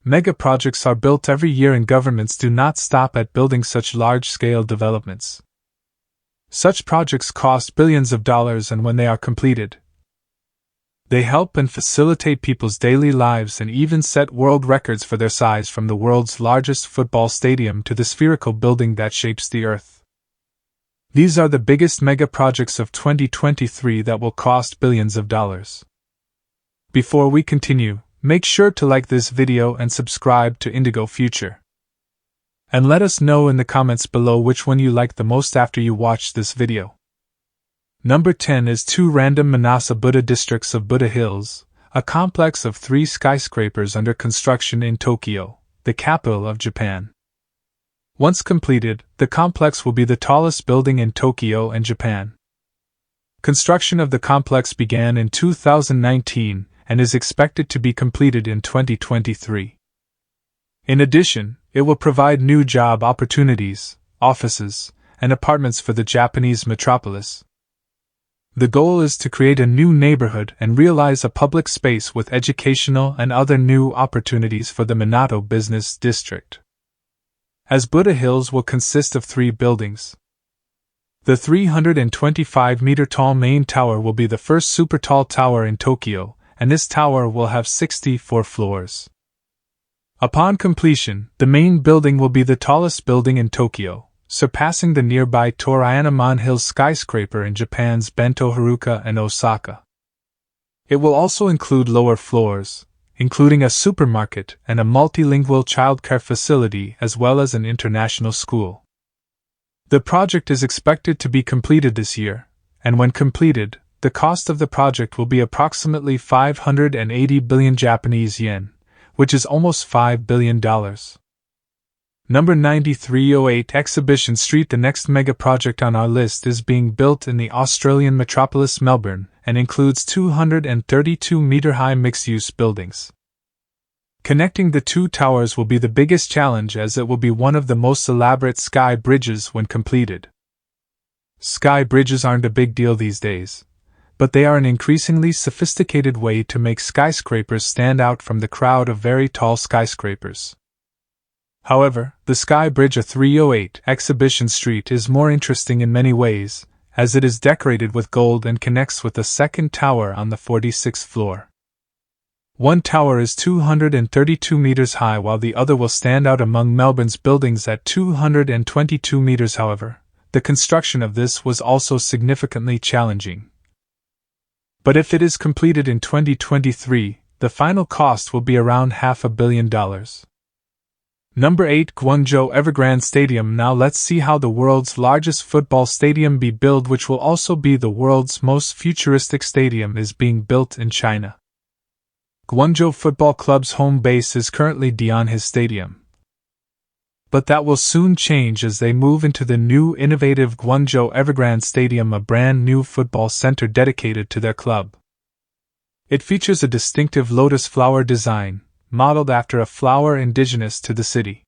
Megaprojects are built every year and governments do not stop at building such large-scale developments. Such projects cost billions of dollars, and when they are completed, they help and facilitate people's daily lives and even set world records for their size, from the world's largest football stadium to the spherical building that shapes the earth. These are the biggest megaprojects of 2023 that will cost billions of dollars. Before we continue, make sure to like this video and subscribe to Indigo Future. And let us know in the comments below which one you like the most after you watch this video. Number 10 is 2 random Manasa Buddha districts of Buddha Hills, a complex of 3 skyscrapers under construction in Tokyo, the capital of Japan. Once completed, the complex will be the tallest building in Tokyo and Japan. Construction of the complex began in 2019 and is expected to be completed in 2023. In addition, it will provide new job opportunities, offices, and apartments for the Japanese metropolis. The goal is to create a new neighborhood and realize a public space with educational and other new opportunities for the Minato Business District. As Buddha Hills will consist of 3 buildings. The 325-meter-tall main tower will be the first super-tall tower in Tokyo, and this tower will have 64 floors. Upon completion, the main building will be the tallest building in Tokyo, surpassing the nearby Toriyanamon Hills skyscraper in Japan's Bento Haruka and Osaka. It will also include lower floors, including a supermarket and a multilingual childcare facility as well as an international school. The project is expected to be completed this year, and when completed, the cost of the project will be approximately 580 billion Japanese yen, which is almost $5 billion. Number 9308 Exhibition Street. The next mega project on our list is being built in the Australian metropolis Melbourne and includes 232-meter-high mixed-use buildings. Connecting the 2 towers will be the biggest challenge, as it will be one of the most elaborate sky bridges when completed. Sky bridges aren't a big deal these days, but they are an increasingly sophisticated way to make skyscrapers stand out from the crowd of very tall skyscrapers. However, the Sky Bridge of 308 Exhibition Street is more interesting in many ways, as it is decorated with gold and connects with the second tower on the 46th floor. One tower is 232 meters high, while the other will stand out among Melbourne's buildings at 222 meters. However, the construction of this was also significantly challenging. But if it is completed in 2023, the final cost will be around $500 million. Number 8 Guangzhou Evergrande Stadium. Now let's see how the world's largest football stadium be built, which will also be the world's most futuristic stadium, is being built in China. Guangzhou Football Club's home base is currently Dianhe Stadium. But that will soon change as they move into the new innovative Guangzhou Evergrande Stadium, a brand new football center dedicated to their club. It features a distinctive lotus flower design, modeled after a flower indigenous to the city.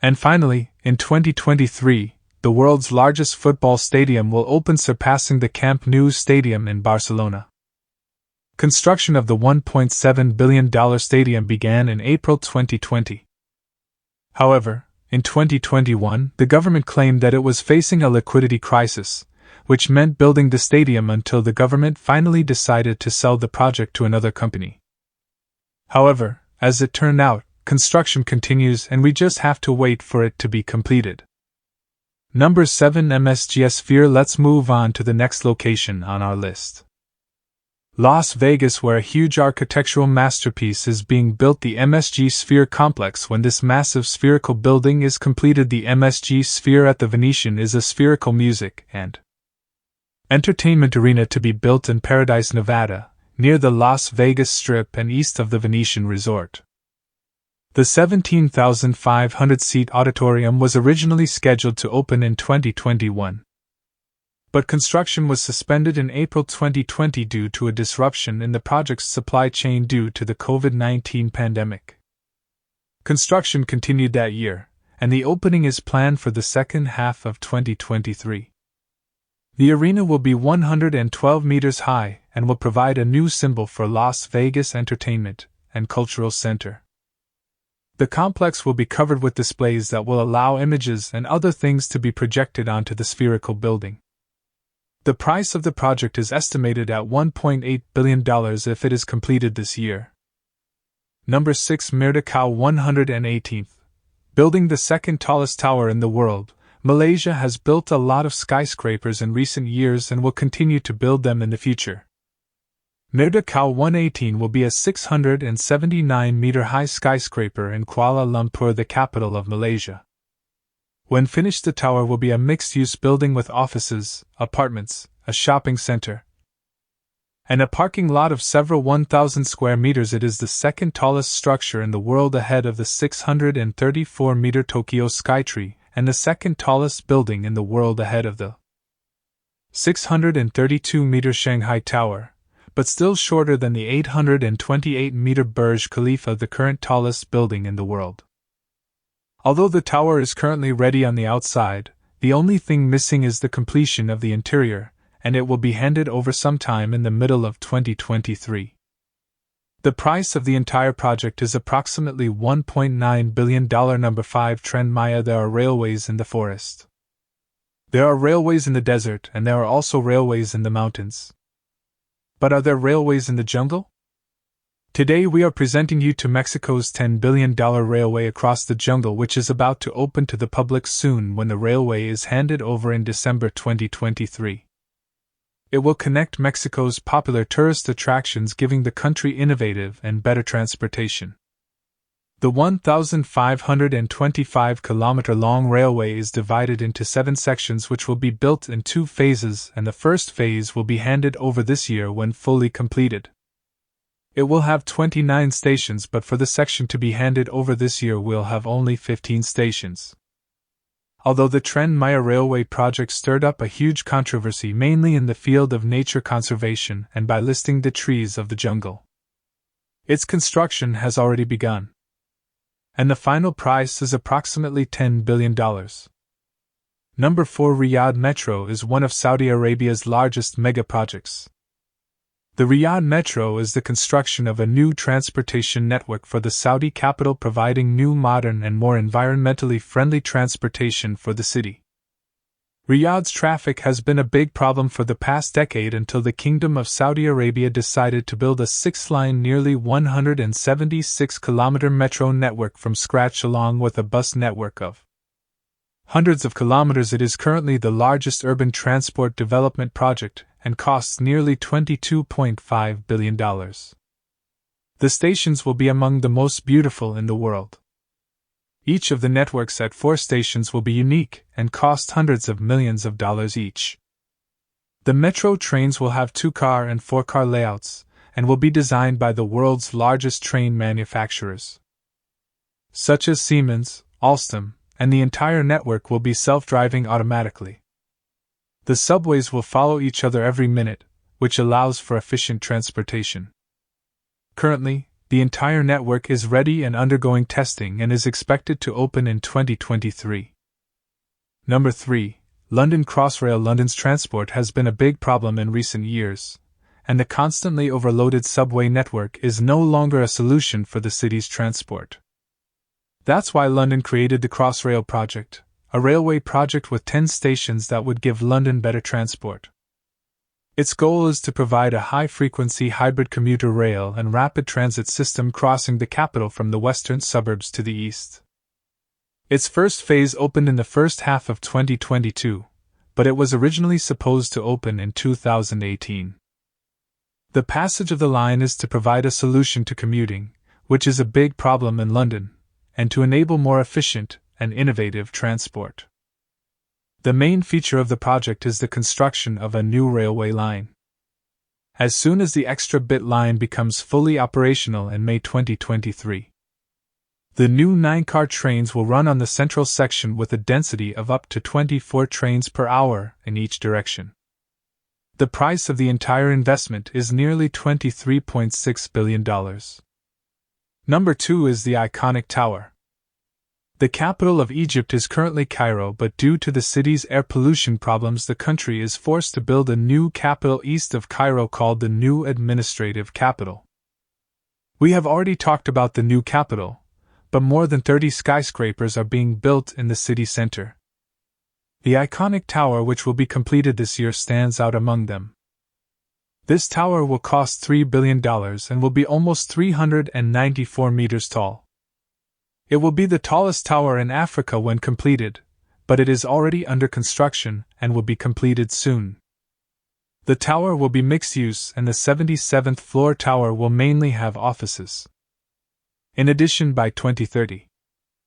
And finally, in 2023, the world's largest football stadium will open, surpassing the Camp Nou Stadium in Barcelona. Construction of the $1.7 billion stadium began in April 2020. However, in 2021, the government claimed that it was facing a liquidity crisis, which meant building the stadium until the government finally decided to sell the project to another company. However, as it turned out, construction continues and we just have to wait for it to be completed. Number 7 MSG Sphere. Let's move on to the next location on our list. Las Vegas, where a huge architectural masterpiece is being built, the MSG Sphere complex. When this massive spherical building is completed, the MSG Sphere at the Venetian is a spherical music and entertainment arena to be built in Paradise, Nevada, near the Las Vegas Strip and east of the Venetian Resort. The 17,500-seat auditorium was originally scheduled to open in 2021. But construction was suspended in April 2020 due to a disruption in the project's supply chain due to the COVID-19 pandemic. Construction continued that year, and the opening is planned for the second half of 2023. The arena will be 112 meters high and will provide a new symbol for Las Vegas entertainment and cultural center. The complex will be covered with displays that will allow images and other things to be projected onto the spherical building. The price of the project is estimated at $1.8 billion if it is completed this year. Number 6, Megaprojects 118th. Building the second tallest tower in the world, Malaysia has built a lot of skyscrapers in recent years and will continue to build them in the future. Megaprojects 118 will be a 679-meter-high skyscraper in Kuala Lumpur, the capital of Malaysia. When finished, the tower will be a mixed-use building with offices, apartments, a shopping center, and a parking lot of several 1,000 square meters. It is the second tallest structure in the world ahead of the 634-meter Tokyo Skytree, and the second tallest building in the world ahead of the 632-meter Shanghai Tower, but still shorter than the 828-meter Burj Khalifa, the current tallest building in the world. Although the tower is currently ready on the outside, the only thing missing is the completion of the interior, and it will be handed over sometime in the middle of 2023. The price of the entire project is approximately $1.9 billion. Number 5, Trend Maya. There are railways in the forest. There are railways in the desert, and there are also railways in the mountains. But are there railways in the jungle? Today we are presenting you to Mexico's $10 billion railway across the jungle, which is about to open to the public soon when the railway is handed over in December 2023. It will connect Mexico's popular tourist attractions, giving the country innovative and better transportation. The 1,525-kilometer-long railway is divided into 7 sections which will be built in 2 phases, and the first phase will be handed over this year when fully completed. It will have 29 stations, but for the section to be handed over this year will have only 15 stations. Although the Tren Maya Railway project stirred up a huge controversy mainly in the field of nature conservation and by listing the trees of the jungle, its construction has already begun, and the final price is approximately $10 billion. Number 4, Riyadh Metro is one of Saudi Arabia's largest megaprojects. The Riyadh Metro is the construction of a new transportation network for the Saudi capital, providing new, modern, and more environmentally friendly transportation for the city. Riyadh's traffic has been a big problem for the past decade until the Kingdom of Saudi Arabia decided to build a 6-line, nearly 176-kilometer metro network from scratch, along with a bus network of hundreds of kilometers. It is currently the largest urban transport development project and costs nearly $22.5 billion. The stations will be among the most beautiful in the world. Each of the networks at 4 stations will be unique and cost hundreds of millions of dollars each. The metro trains will have 2-car and 4-car layouts and will be designed by the world's largest train manufacturers, such as Siemens, Alstom, and the entire network will be self-driving automatically. The subways will follow each other every minute, which allows for efficient transportation. Currently, the entire network is ready and undergoing testing and is expected to open in 2023. Number 3, London Crossrail. London's transport has been a big problem in recent years, and the constantly overloaded subway network is no longer a solution for the city's transport. That's why London created the Crossrail project, a railway project with 10 stations that would give London better transport. Its goal is to provide a high-frequency hybrid commuter rail and rapid transit system crossing the capital from the western suburbs to the east. Its first phase opened in the first half of 2022, but it was originally supposed to open in 2018. The passage of the line is to provide a solution to commuting, which is a big problem in London, and to enable more efficient and innovative transport. The main feature of the project is the construction of a new railway line. As soon as the extra bit line becomes fully operational in May 2023, the new 9-car trains will run on the central section with a density of up to 24 trains per hour in each direction. The price of the entire investment is nearly $23.6 billion. Number 2 is the iconic tower. The capital of Egypt is currently Cairo, but due to the city's air pollution problems, the country is forced to build a new capital east of Cairo called the new administrative capital. We have already talked about the new capital, but more than 30 skyscrapers are being built in the city center. The iconic tower, which will be completed this year, stands out among them. This tower will cost $3 billion and will be almost 394 meters tall. It will be the tallest tower in Africa when completed, but it is already under construction and will be completed soon. The tower will be mixed use, and the 77th floor tower will mainly have offices. In addition, by 2030,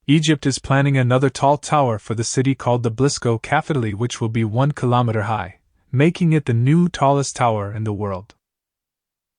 Egypt is planning another tall tower for the city called the Blisco Capital, which will be 1 kilometer high, making it the new tallest tower in the world.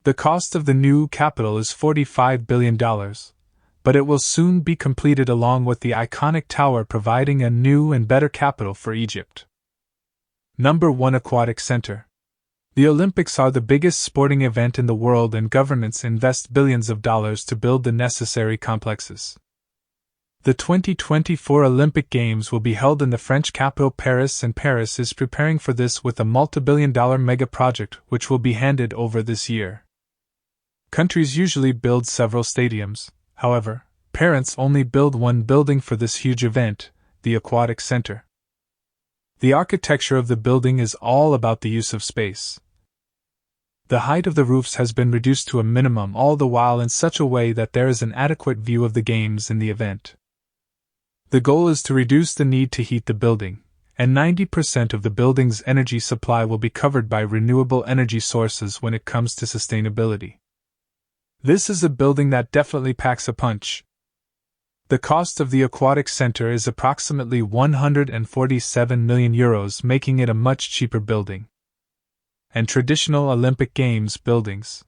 The cost of the new capital is $45 billion, but it will soon be completed along with the iconic tower, providing a new and better capital for Egypt. Number 1. Aquatic Center. The Olympics are the biggest sporting event in the world, and governments invest billions of dollars to build the necessary complexes. The 2024 Olympic Games will be held in the French capital Paris, and Paris is preparing for this with a multi-billion-dollar megaproject which will be handed over this year. Countries usually build several stadiums. However, Paris only build one building for this huge event, the Aquatic Center. The architecture of the building is all about the use of space. The height of the roofs has been reduced to a minimum, all the while in such a way that there is an adequate view of the games in the event. The goal is to reduce the need to heat the building, and 90% of the building's energy supply will be covered by renewable energy sources when it comes to sustainability. This is a building that definitely packs a punch. The cost of the Aquatic Center is approximately €147 million, making it a much cheaper building. And traditional Olympic Games buildings.